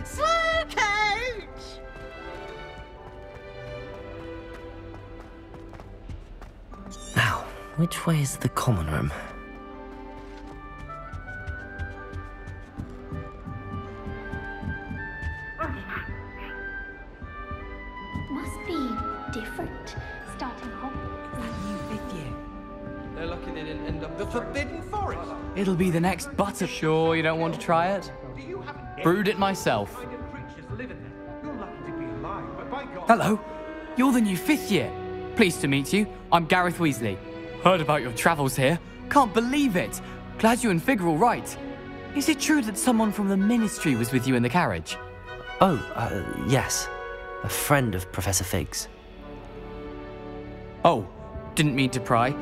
Slow coach! Now, which way is the common room? Must be different, starting Hogwarts. New fifth year. They're lucky they didn't end up the Forbidden Forest. It'll be the next butter. Sure you don't want to try it? Do you have Brewed it myself. kind of creatures living there? You're lucky to be alive, but by God. Hello, you're the new fifth year. Pleased to meet you. I'm Gareth Weasley. Heard about your travels here. Can't believe it. Glad you and Fig are all right. Is it true that someone from the Ministry was with you in the carriage? Oh, yes. A friend of Professor Fig's. Oh, didn't mean to pry.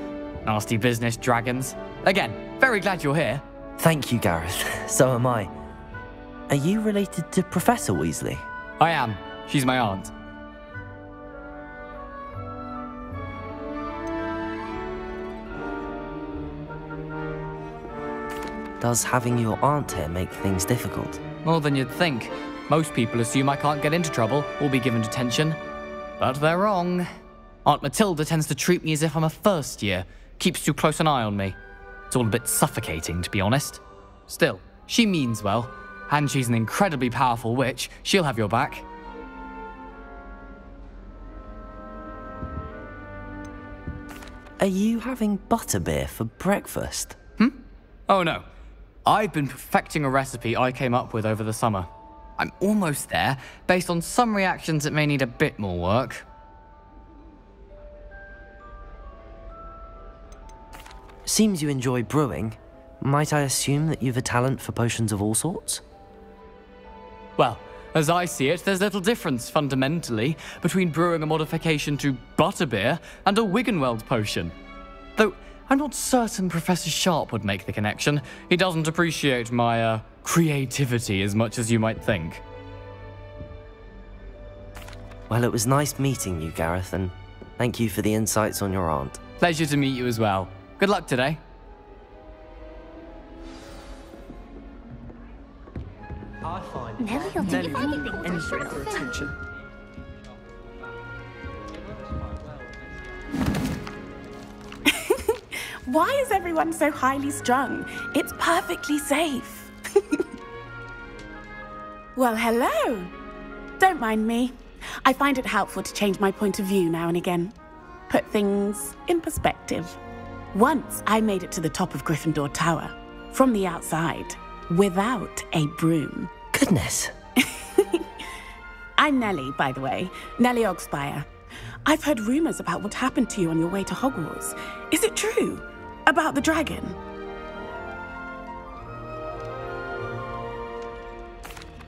Nasty business, dragons. Again, very glad you're here. Thank you, Gareth. So am I. Are you related to Professor Weasley? I am. She's my aunt. Does having your aunt here make things difficult? More than you'd think. Most people assume I can't get into trouble or be given detention. But they're wrong. Aunt Matilda tends to treat me as if I'm a first year. Keeps too close an eye on me. It's all a bit suffocating, to be honest. Still, she means well. And she's an incredibly powerful witch. She'll have your back. Are you having butterbeer for breakfast? Oh no. I've been perfecting a recipe I came up with over the summer. I'm almost there. Based on some reactions, it may need a bit more work. Seems you enjoy brewing. Might I assume that you've a talent for potions of all sorts? Well, as I see it, there's little difference, fundamentally, between brewing a modification to butterbeer and a Wiggenweld potion. Though, I'm not certain Professor Sharp would make the connection. He doesn't appreciate my, creativity as much as you might think. Well, it was nice meeting you, Gareth, and thank you for the insights on your aunt. Pleasure to meet you as well. Good luck today. I find Nellie will do anything any for further attention. Why is everyone so highly strung? It's perfectly safe. Well, hello. Don't mind me. I find it helpful to change my point of view now and again. Put things in perspective. Once I made it to the top of Gryffindor Tower, from the outside, without a broom. Goodness. I'm Nellie, by the way. Nellie Ogspire. I've heard rumors about what happened to you on your way to Hogwarts. Is it true? About the dragon?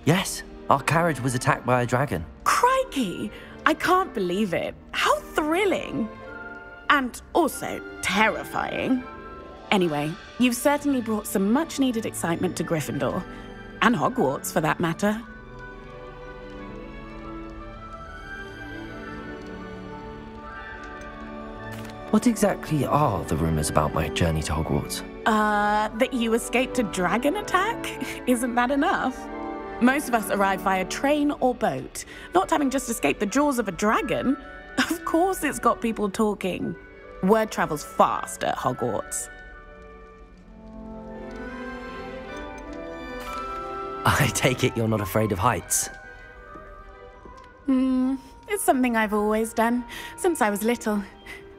Yes, our carriage was attacked by a dragon. Crikey! I can't believe it. How thrilling! And also terrifying. Anyway, you've certainly brought some much-needed excitement to Gryffindor. And Hogwarts, for that matter. What exactly are the rumors about my journey to Hogwarts? That you escaped a dragon attack? Isn't that enough? Most of us arrive via train or boat, not having just escaped the jaws of a dragon. Of course it's got people talking. Word travels fast at Hogwarts. I take it you're not afraid of heights. It's something I've always done, since I was little.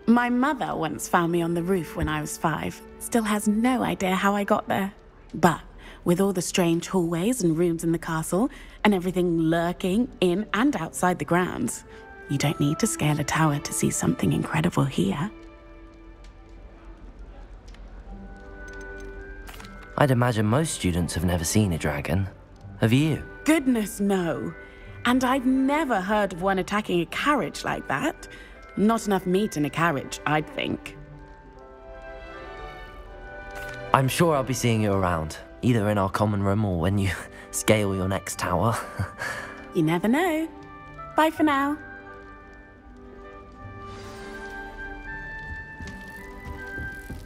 My mother once found me on the roof when I was 5. Still has no idea how I got there. But with all the strange hallways and rooms in the castle, and everything lurking in and outside the grounds, you don't need to scale a tower to see something incredible here. I'd imagine most students have never seen a dragon. Have you? Goodness, no. And I've never heard of one attacking a carriage like that. Not enough meat in a carriage, I'd think. I'm sure I'll be seeing you around, either in our common room or when you scale your next tower. You never know. Bye for now.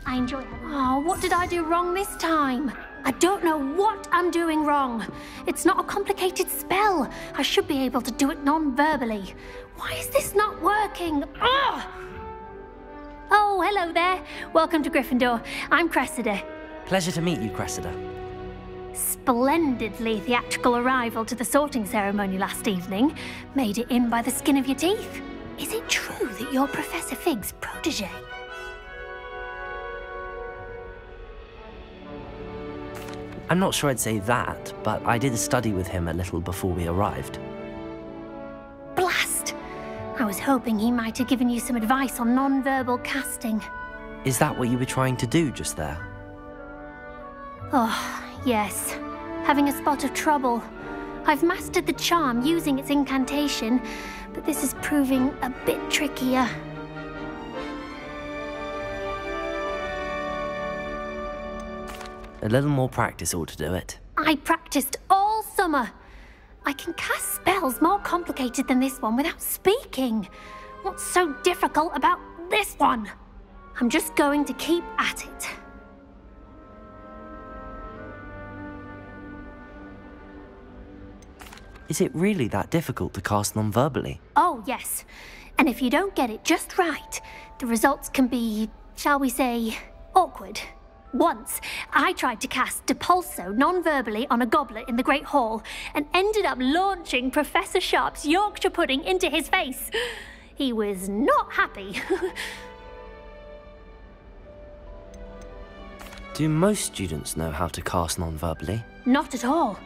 I enjoy it. Oh, what did I do wrong this time? I don't know what I'm doing wrong. It's not a complicated spell. I should be able to do it non-verbally. Why is this not working? Ugh! Oh, hello there. Welcome to Gryffindor. I'm Cressida. Pleasure to meet you, Cressida. Splendidly theatrical arrival to the sorting ceremony last evening. Made it in by the skin of your teeth. Is it true that you're Professor Fig's protege? I'm not sure I'd say that, but I did study with him a little before we arrived. Blast! I was hoping he might have given you some advice on non-verbal casting. Is that what you were trying to do just there? Oh, yes. Having a spot of trouble. I've mastered the charm using its incantation, but this is proving a bit trickier. A little more practice ought to do it. I practiced all summer. I can cast spells more complicated than this one without speaking. What's so difficult about this one? I'm just going to keep at it. Is it really that difficult to cast non-verbally? Oh, yes. And if you don't get it just right, the results can be, shall we say, awkward. Once, I tried to cast Depulso non-verbally on a goblet in the Great Hall and ended up launching Professor Sharp's Yorkshire pudding into his face. He was not happy. Do most students know how to cast non-verbally? Not at all.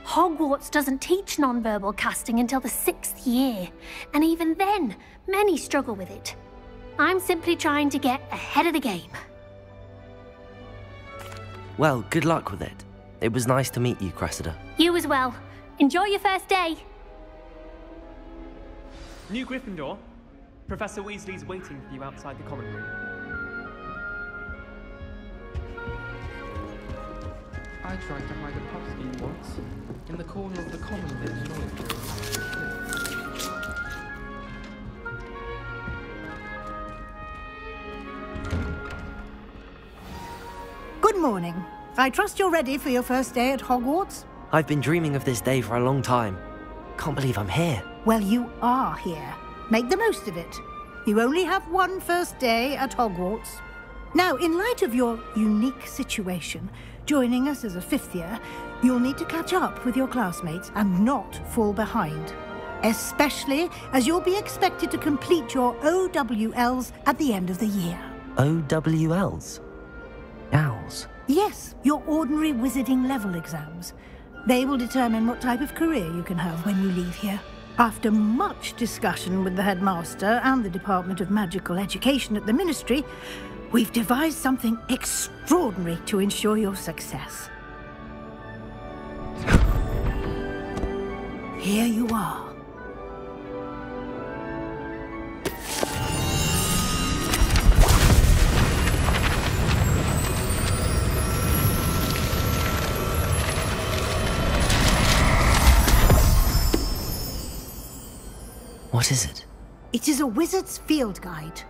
Hogwarts doesn't teach non-verbal casting until the 6th year, and even then, many struggle with it. I'm simply trying to get ahead of the game. Well, good luck with it. It was nice to meet you, Cressida. You as well. Enjoy your first day. New Gryffindor. Professor Weasley's waiting for you outside the common room. I tried to hide a puff scheme once, in the corner of the common bin knowledge room. Good morning. I trust you're ready for your first day at Hogwarts? I've been dreaming of this day for a long time. Can't believe I'm here. Well, you are here. Make the most of it. You only have one first day at Hogwarts. Now, in light of your unique situation, joining us as a 5th year, you'll need to catch up with your classmates and not fall behind. Especially as you'll be expected to complete your OWLs at the end of the year. OWLs? Owls? Yes, your ordinary wizarding level exams. They will determine what type of career you can have when you leave here. After much discussion with the headmaster and the Department of Magical Education at the Ministry, we've devised something extraordinary to ensure your success. Here you are. What is it? It is a wizard's field guide.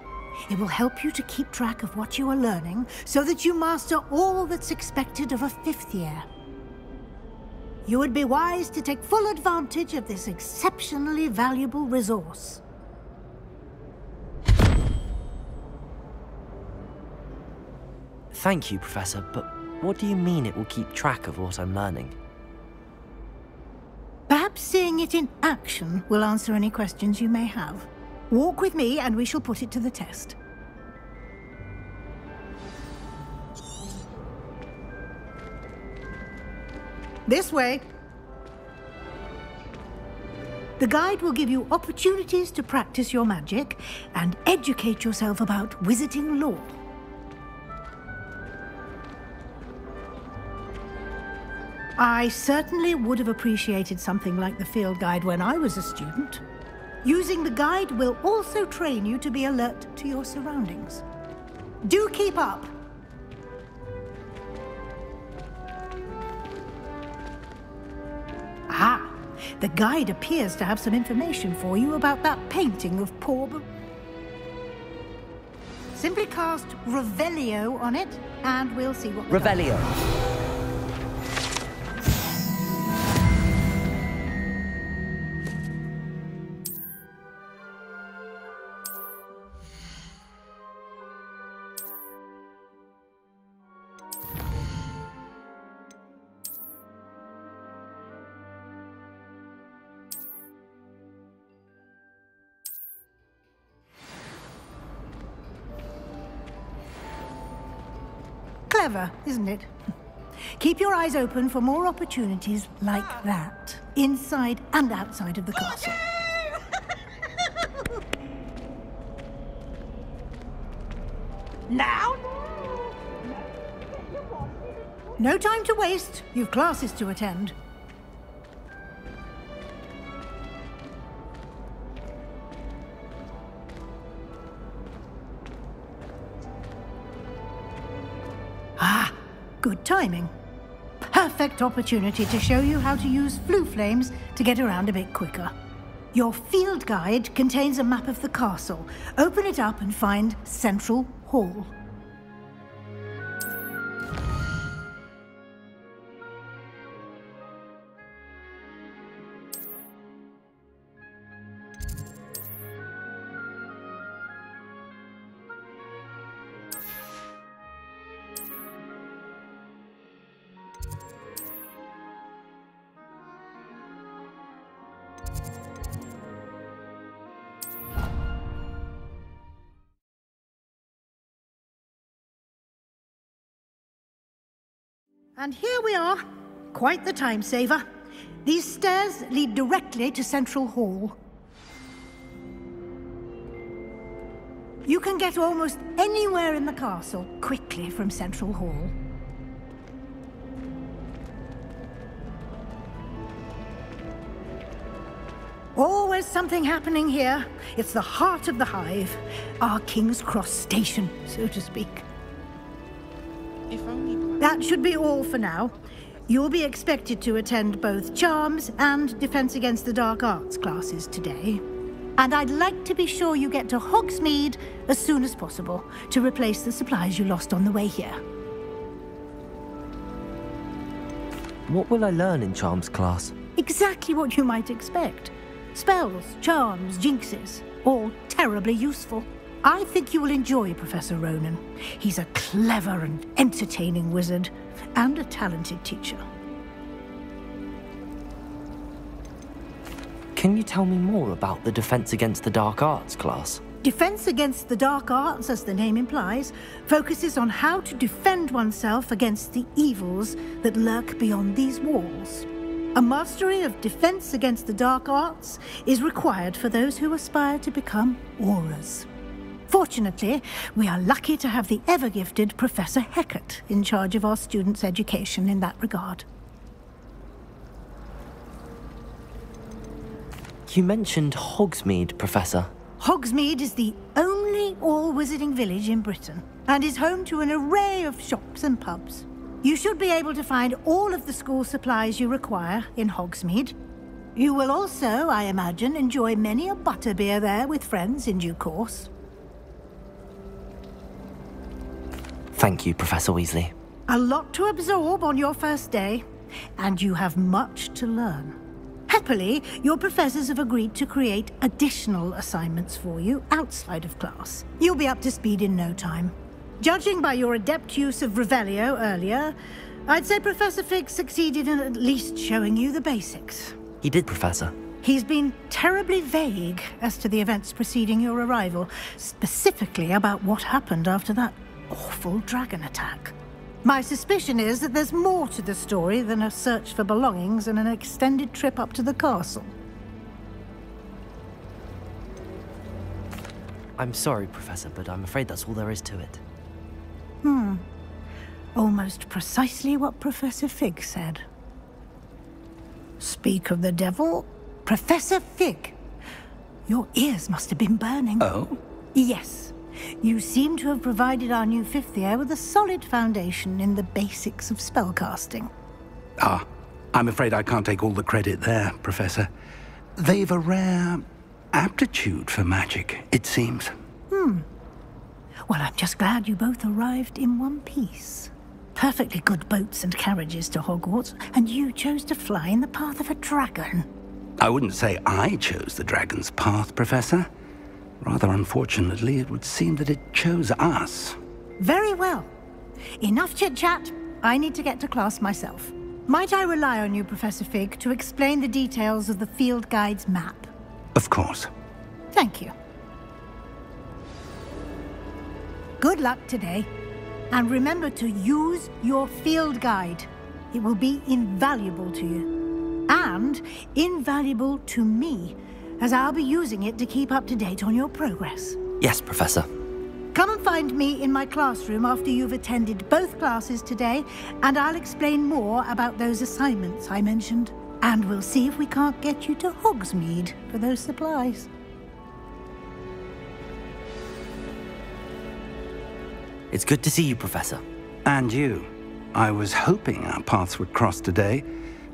It will help you to keep track of what you are learning so that you master all that's expected of a 5th year. You would be wise to take full advantage of this exceptionally valuable resource. Thank you, Professor, but what do you mean it will keep track of what I'm learning? Perhaps seeing it in action will answer any questions you may have. Walk with me and we shall put it to the test. This way. The guide will give you opportunities to practice your magic and educate yourself about wizarding lore. I certainly would have appreciated something like the field guide when I was a student. Using the guide will also train you to be alert to your surroundings. Do keep up! Ah, the guide appears to have some information for you about that painting of poor... Simply cast Revelio on it, and we'll see what... Revelio. Clever, isn't it? Keep your eyes open for more opportunities like that, inside and outside of the castle. Now? No time to waste. You've classes to attend. Ah, good timing. Perfect opportunity to show you how to use flue flames to get around a bit quicker. Your field guide contains a map of the castle. Open it up and find Central Hall. And here we are. Quite the time saver. These stairs lead directly to Central Hall. You can get almost anywhere in the castle quickly from Central Hall. Always something happening here. It's the heart of the hive. Our King's Cross station, so to speak. If only... That should be all for now. You'll be expected to attend both Charms and Defense Against the Dark Arts classes today. And I'd like to be sure you get to Hogsmeade as soon as possible to replace the supplies you lost on the way here. What will I learn in Charms class? Exactly what you might expect. Spells, charms, jinxes, all terribly useful. I think you will enjoy Professor Ronan. He's a clever and entertaining wizard, and a talented teacher. Can you tell me more about the Defense Against the Dark Arts class? Defense Against the Dark Arts, as the name implies, focuses on how to defend oneself against the evils that lurk beyond these walls. A mastery of Defense Against the Dark Arts is required for those who aspire to become Aurors. Fortunately, we are lucky to have the ever-gifted Professor Hecat in charge of our students' education in that regard. You mentioned Hogsmeade, Professor. Hogsmeade is the only all-wizarding village in Britain, and is home to an array of shops and pubs. You should be able to find all of the school supplies you require in Hogsmeade. You will also, I imagine, enjoy many a butterbeer there with friends in due course. Thank you, Professor Weasley. A lot to absorb on your first day, and you have much to learn. Happily, your professors have agreed to create additional assignments for you outside of class. You'll be up to speed in no time. Judging by your adept use of Revelio earlier, I'd say Professor Fig succeeded in at least showing you the basics. He did, Professor. He's been terribly vague as to the events preceding your arrival, specifically about what happened after that awful dragon attack. My suspicion is that there's more to the story than a search for belongings and an extended trip up to the castle. I'm sorry, Professor, but I'm afraid that's all there is to it. Almost precisely what Professor Fig said. Speak of the devil, Professor Fig. Your ears must have been burning. Oh? Yes. You seem to have provided our new fifth year with a solid foundation in the basics of spellcasting. Ah, I'm afraid I can't take all the credit there, Professor. They've a rare aptitude for magic, it seems. Well, I'm just glad you both arrived in one piece. Perfectly good boats and carriages to Hogwarts, and you chose to fly in the path of a dragon. I wouldn't say I chose the dragon's path, Professor. Rather unfortunately, it would seem that it chose us. Very well. Enough chit-chat. I need to get to class myself. Might I rely on you, Professor Fig, to explain the details of the field guide's map? Of course. Thank you. Good luck today. And remember to use your field guide. It will be invaluable to you. And invaluable to me, as I'll be using it to keep up to date on your progress. Yes, Professor. Come and find me in my classroom after you've attended both classes today, and I'll explain more about those assignments I mentioned. And we'll see if we can't get you to Hogsmeade for those supplies. It's good to see you, Professor. And you. I was hoping our paths would cross today,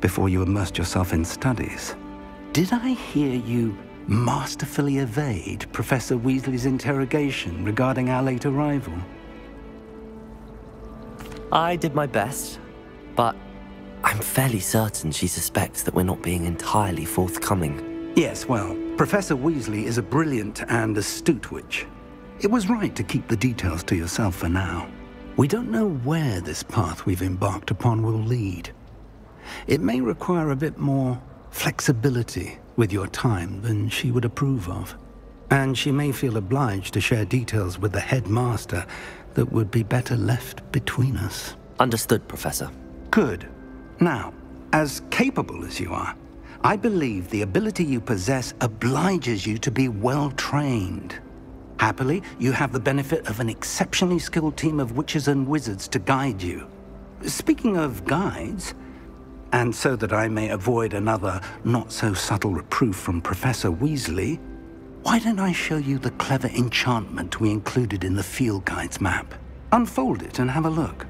before you immersed yourself in studies. Did I hear you masterfully evade Professor Weasley's interrogation regarding our late arrival? I did my best, but I'm fairly certain she suspects that we're not being entirely forthcoming. Yes, well, Professor Weasley is a brilliant and astute witch. It was right to keep the details to yourself for now. We don't know where this path we've embarked upon will lead. It may require a bit more flexibility with your time than she would approve of. And she may feel obliged to share details with the headmaster that would be better left between us. Understood, Professor. Good. Now, as capable as you are, I believe the ability you possess obliges you to be well-trained. Happily, you have the benefit of an exceptionally skilled team of witches and wizards to guide you. Speaking of guides, and so that I may avoid another not-so-subtle reproof from Professor Weasley, why don't I show you the clever enchantment we included in the field guide's map? Unfold it and have a look.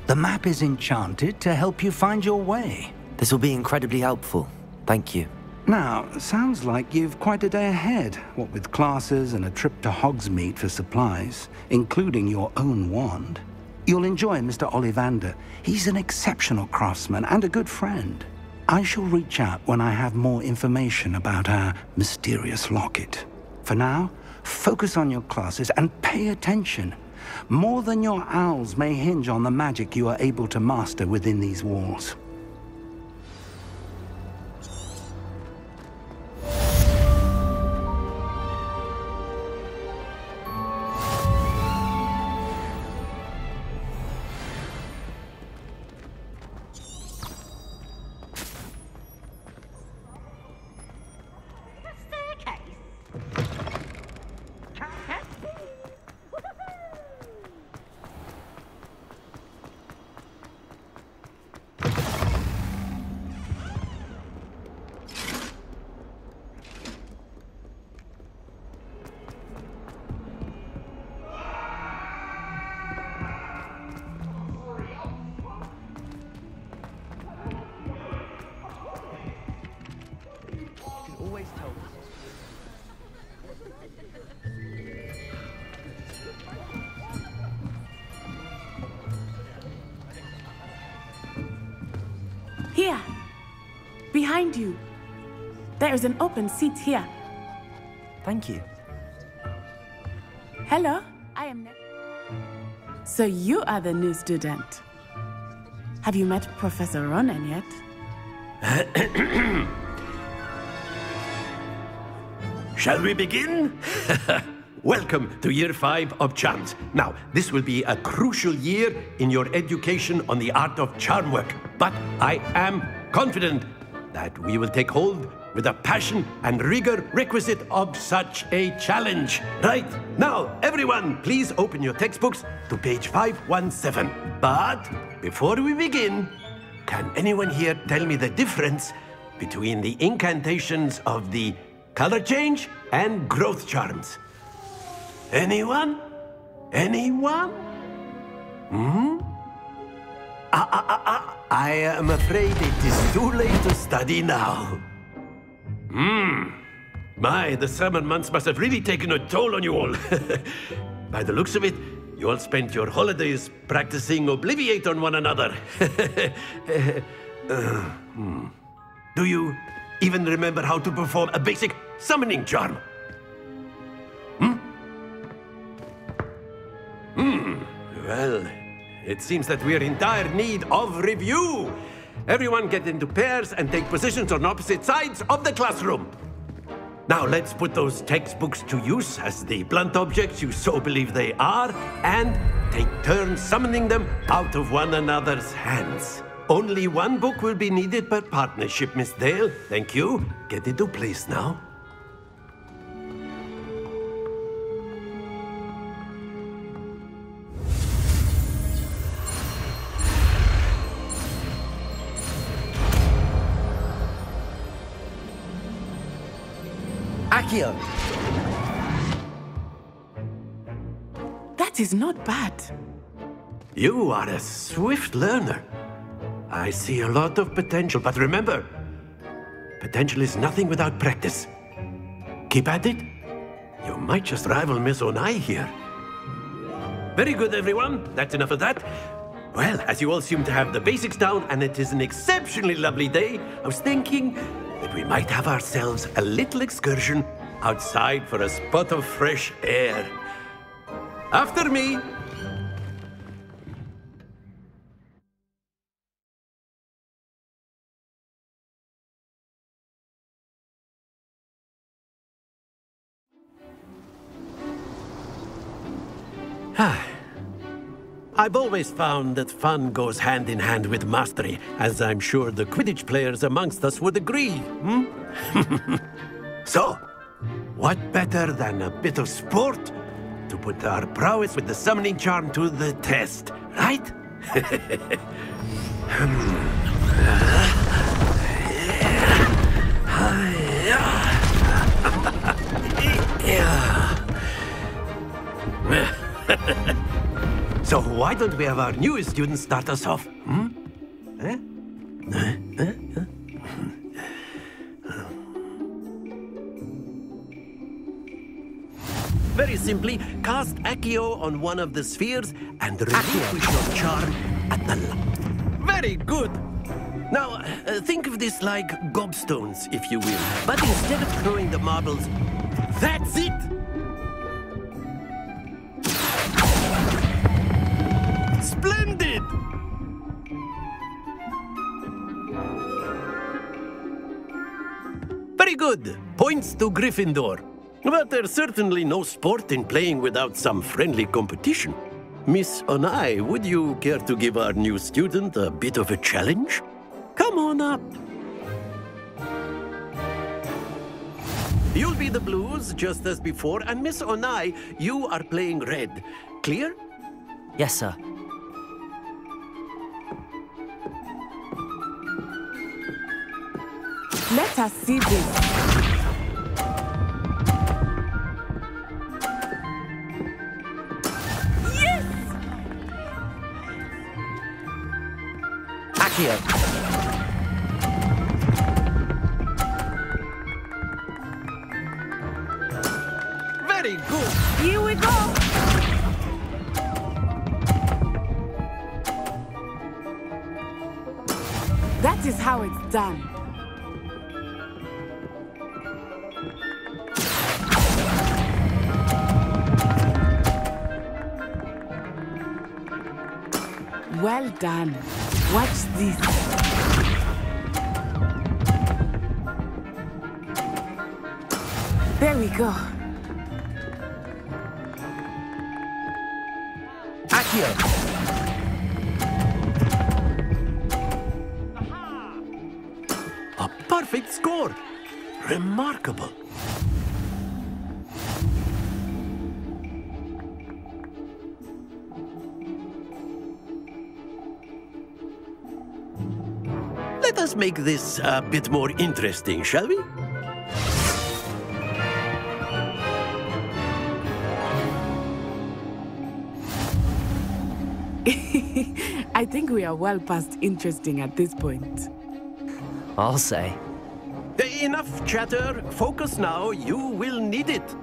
The map is enchanted to help you find your way. This will be incredibly helpful. Thank you. Now, sounds like you've quite a day ahead, what with classes and a trip to Hogsmeade for supplies, including your own wand. You'll enjoy Mr. Ollivander. He's an exceptional craftsman and a good friend. I shall reach out when I have more information about our mysterious locket. For now, focus on your classes and pay attention. More than your owls may hinge on the magic you are able to master within these walls. Always tell us. Here. Behind you. There is an open seat here. Thank you. Hello, I am... So you are the new student. Have you met Professor Ronan yet? Shall we begin? Welcome to Year 5 of Charms. Now, this will be a crucial year in your education on the art of charm work. But I am confident that we will take hold with the passion and rigor requisite of such a challenge. Right, now, everyone, please open your textbooks to page 517. But before we begin, can anyone here tell me the difference between the incantations of the color change and growth charms? Anyone? Anyone? I am afraid it is too late to study now. My, the summer months must have really taken a toll on you all. By the looks of it, you all spent your holidays practicing Obliviate on one another. Do you even remember how to perform a basic summoning charm? Well, It seems that we're in dire need of review. Everyone get into pairs and take positions on opposite sides of the classroom. Now let's put those textbooks to use as the blunt objects you so believe they are, and take turns summoning them out of one another's hands. Only one book will be needed per partnership, Miss Dale. Thank you. Get into place now. Accio! That is not bad. You are a swift learner. I see a lot of potential, but remember, potential is nothing without practice. Keep at it. You might just rival Miss Onai here. Very good, everyone. That's enough of that. Well, as you all seem to have the basics down, and it is an exceptionally lovely day, I was thinking that we might have ourselves a little excursion outside for a spot of fresh air. After me. I've always found that fun goes hand in hand with mastery, as I'm sure the Quidditch players amongst us would agree, So, what better than a bit of sport to put our prowess with the summoning charm to the test, right? So why don't we have our newest student start us off? Very simply, cast Accio on one of the spheres and relinquish your charm at the Very good! Now, think of this like gobstones, if you will. But instead of throwing the marbles, that's it! Splendid! Very good. Points to Gryffindor. But there's certainly no sport in playing without some friendly competition. Miss Onai, would you care to give our new student a bit of a challenge? Come on up. You'll be the blues, just as before, and Miss Onai, you are playing red. Clear? Yes, sir. Let us see this. Accio! Very good! Here we go! That is how it's done. Well done. Watch this. There we go. Accio! A perfect score! Remarkable! Let us make this a bit more interesting, shall we? I think we are well past interesting at this point. I'll say. Enough chatter. Focus now. You will need it.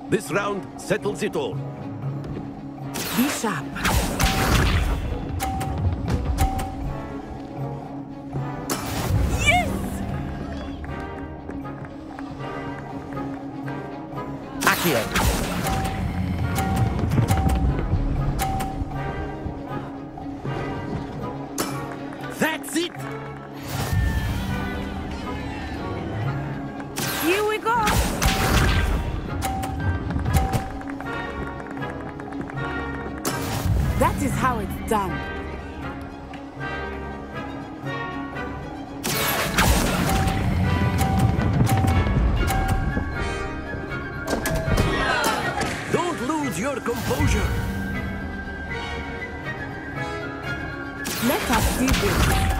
This round settles it all. Be sharp. Accio! done. Don't lose your composure. Let us see this.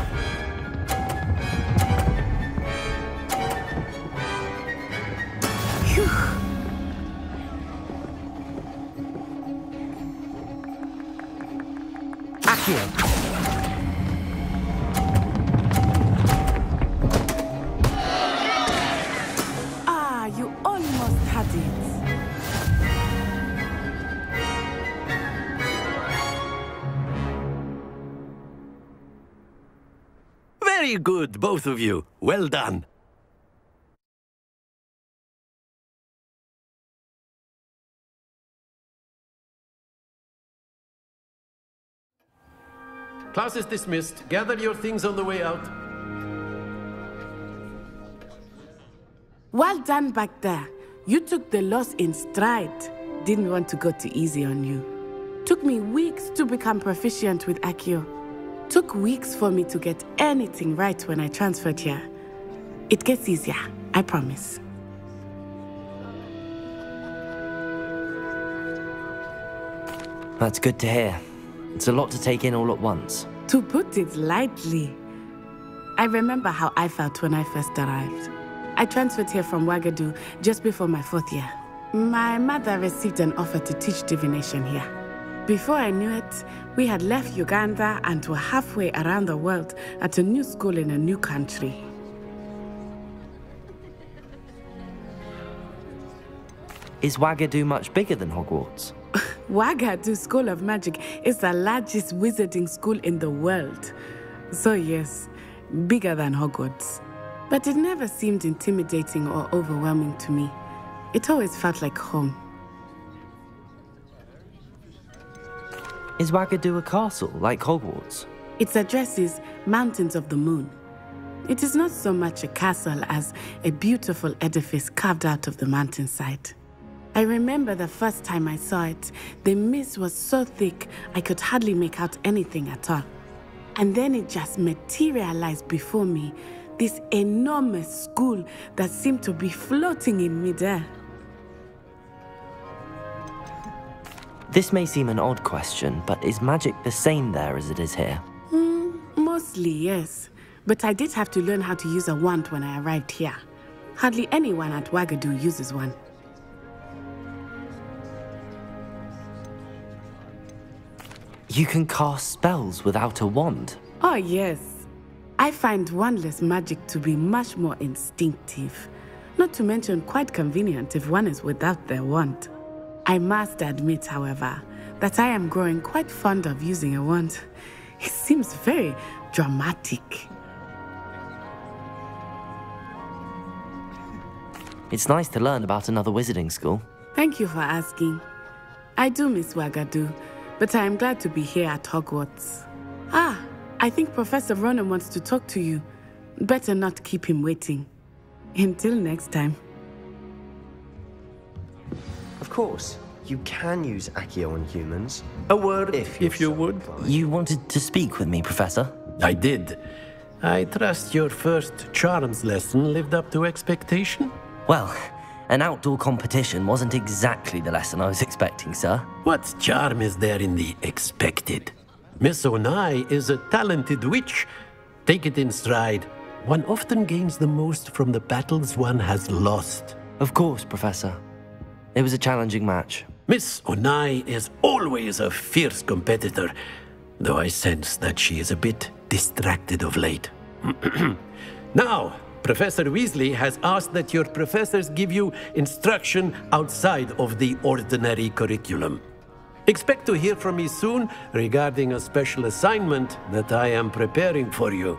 Ah, you almost had it. Very good, both of you. Well done. Class is dismissed. Gather your things on the way out. Well done back there. You took the loss in stride. Didn't want to go too easy on you. Took me weeks to become proficient with Accio. Took weeks for me to get anything right when I transferred here. It gets easier, I promise. That's good to hear. It's a lot to take in all at once. To put it lightly, I remember how I felt when I first arrived. I transferred here from Ouagadougou just before my 4th year. My mother received an offer to teach divination here. Before I knew it, we had left Uganda and were halfway around the world at a new school in a new country. Is Ouagadougou much bigger than Hogwarts? Ouagadougou School of Magic is the largest wizarding school in the world. So yes, bigger than Hogwarts. But it never seemed intimidating or overwhelming to me. It always felt like home. Is Ouagadougou a castle, like Hogwarts? Its address is Mountains of the Moon. It is not so much a castle as a beautiful edifice carved out of the mountainside. I remember the first time I saw it, the mist was so thick I could hardly make out anything at all. And then it just materialized before me, this enormous school that seemed to be floating in midair. This may seem an odd question, but is magic the same there as it is here? Mostly, yes. But I did have to learn how to use a wand when I arrived here. Hardly anyone at Ouagadougou uses one. You can cast spells without a wand? Oh, yes. I find wandless magic to be much more instinctive. Not to mention quite convenient if one is without their wand. I must admit, however, that I am growing quite fond of using a wand. It seems very dramatic. It's nice to learn about another wizarding school. Thank you for asking. I do miss Ouagadougou, but I am glad to be here at Hogwarts. Ah, I think Professor Ronan wants to talk to you. Better not keep him waiting. Until next time. Of course, you can use Accio on humans. A word if you would. You wanted to speak with me, Professor? I did. I trust your first charms lesson lived up to expectation? Well, an outdoor competition wasn't exactly the lesson I was expecting, sir. What charm is there in the expected? Miss Onai is a talented witch. Take it in stride. One often gains the most from the battles one has lost. Of course, Professor. It was a challenging match. Miss Onai is always a fierce competitor, though I sense that she is a bit distracted of late. Now, Professor Weasley has asked that your professors give you instruction outside of the ordinary curriculum. Expect to hear from me soon regarding a special assignment that I am preparing for you.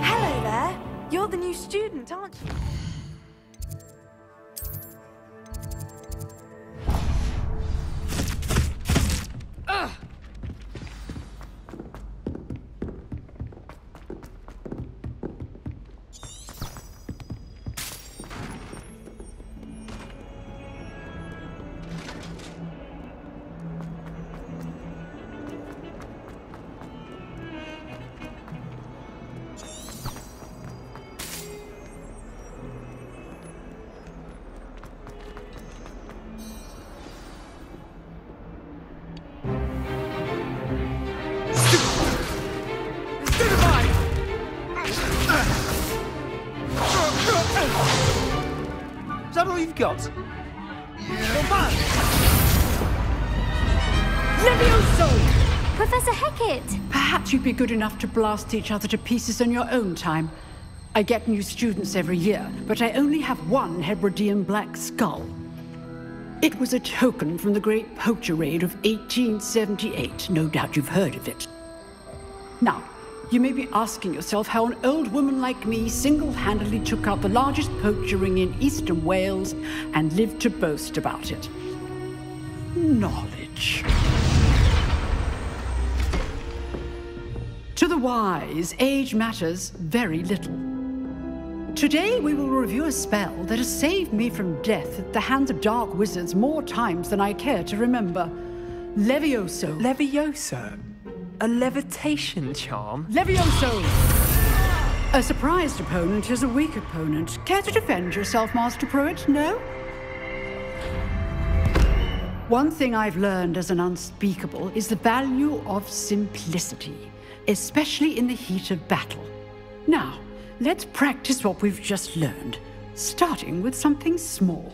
Hello there. You're the new student, aren't you? Is that all you've got? Levioso! Professor Hecat! Perhaps you'd be good enough to blast each other to pieces on your own time. I get new students every year, but I only have one Hebridean black skull. It was a token from the Great Poacher Raid of 1878. No doubt you've heard of it. Now, you may be asking yourself how an old woman like me single-handedly took out the largest poacher ring in eastern Wales and lived to boast about it. Knowledge. To the wise, age matters very little. Today we will review a spell that has saved me from death at the hands of dark wizards more times than I care to remember. Levioso. Levioso? A levitation charm? Levioso! A surprised opponent is a weak opponent. Care to defend yourself, Master Pruitt? No? One thing I've learned as an unspeakable is the value of simplicity, especially in the heat of battle. Now, let's practice what we've just learned, starting with something small.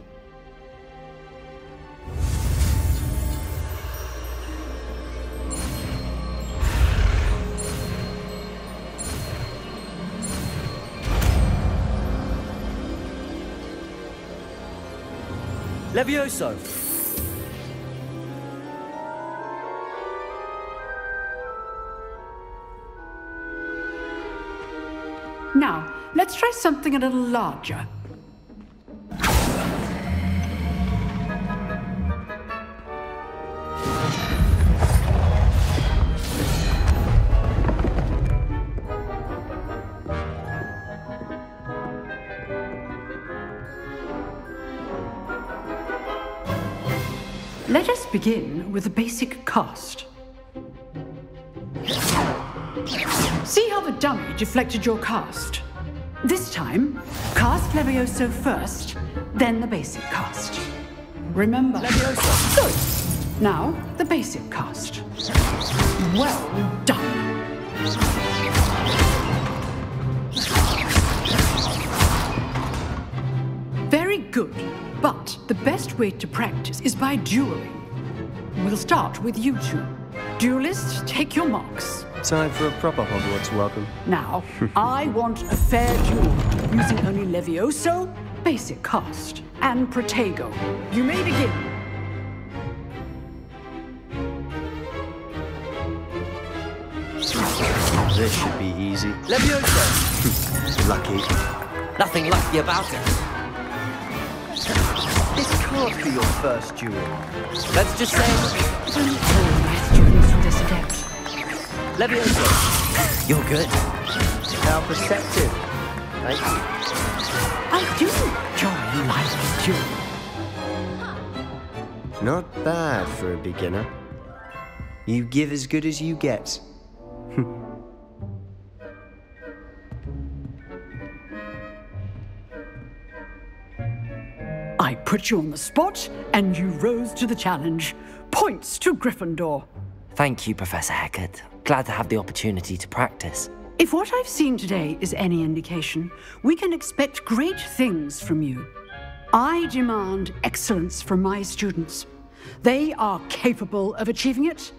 Levioso! Now, let's try something a little larger. Let us begin with the basic cast. See how the dummy deflected your cast? This time, cast Levioso first, then the basic cast. Remember, Levioso. Good. Now, the basic cast. Well done. Very good, but the best way to practice is by dueling. We'll start with you two. Duelists, take your marks. Time for a proper Hogwarts welcome. Now, I want a fair duel, using only Levioso, basic cast, and Protego. You may begin. This should be easy. Levioso! Lucky. Nothing lucky about it. This can't be your first duel. Let's just say... Don't all my students with this adept. Levioso, you're good. How perceptive. Thank you. I do enjoy life duel. Not bad for a beginner. You give as good as you get. I put you on the spot, and you rose to the challenge. Points to Gryffindor. Thank you, Professor Hecat. Glad to have the opportunity to practice. If what I've seen today is any indication, we can expect great things from you. I demand excellence from my students. They are capable of achieving it,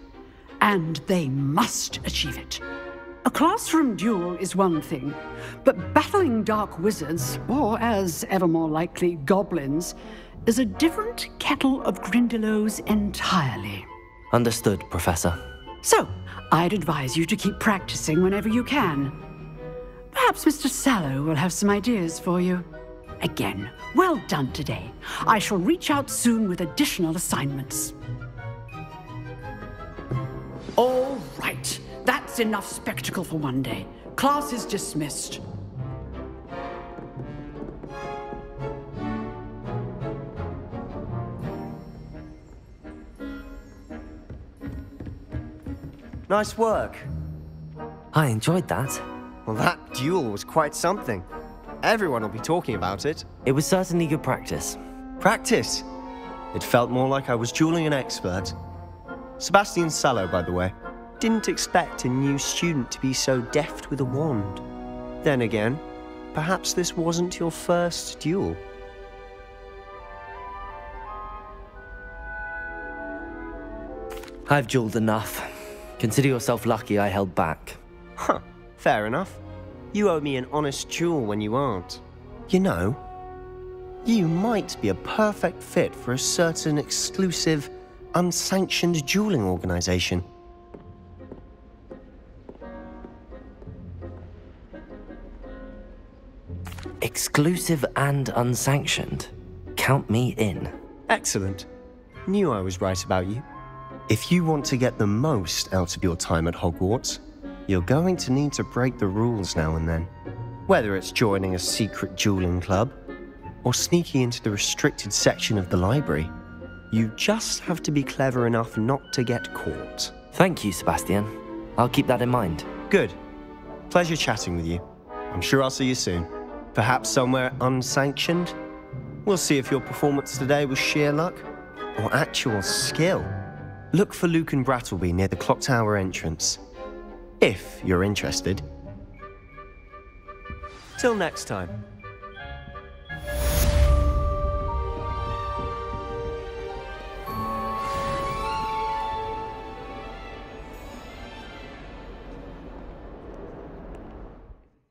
and they must achieve it. A classroom duel is one thing, but battling dark wizards, or as ever more likely, goblins, is a different kettle of Grindylows entirely. Understood, Professor. So, I'd advise you to keep practicing whenever you can. Perhaps Mr. Sallow will have some ideas for you. Again, well done today. I shall reach out soon with additional assignments. All right. That's enough spectacle for one day. Class is dismissed. Nice work. I enjoyed that. Well, that duel was quite something. Everyone will be talking about it. It was certainly good practice. Practice? It felt more like I was dueling an expert. Sebastian Sallow, by the way. Didn't expect a new student to be so deft with a wand. Then again, perhaps this wasn't your first duel. I've jeweled enough. Consider yourself lucky I held back. Huh, fair enough. You owe me an honest duel when you aren't. You know, you might be a perfect fit for a certain exclusive, unsanctioned dueling organization. Exclusive and unsanctioned. Count me in. Excellent. Knew I was right about you. If you want to get the most out of your time at Hogwarts, you're going to need to break the rules now and then. Whether it's joining a secret dueling club, or sneaking into the restricted section of the library, you just have to be clever enough not to get caught. Thank you, Sebastian. I'll keep that in mind. Good. Pleasure chatting with you. I'm sure I'll see you soon. Perhaps somewhere unsanctioned? We'll see if your performance today was sheer luck or actual skill. Look for Luke and Brattleby near the clock tower entrance, if you're interested. Till next time.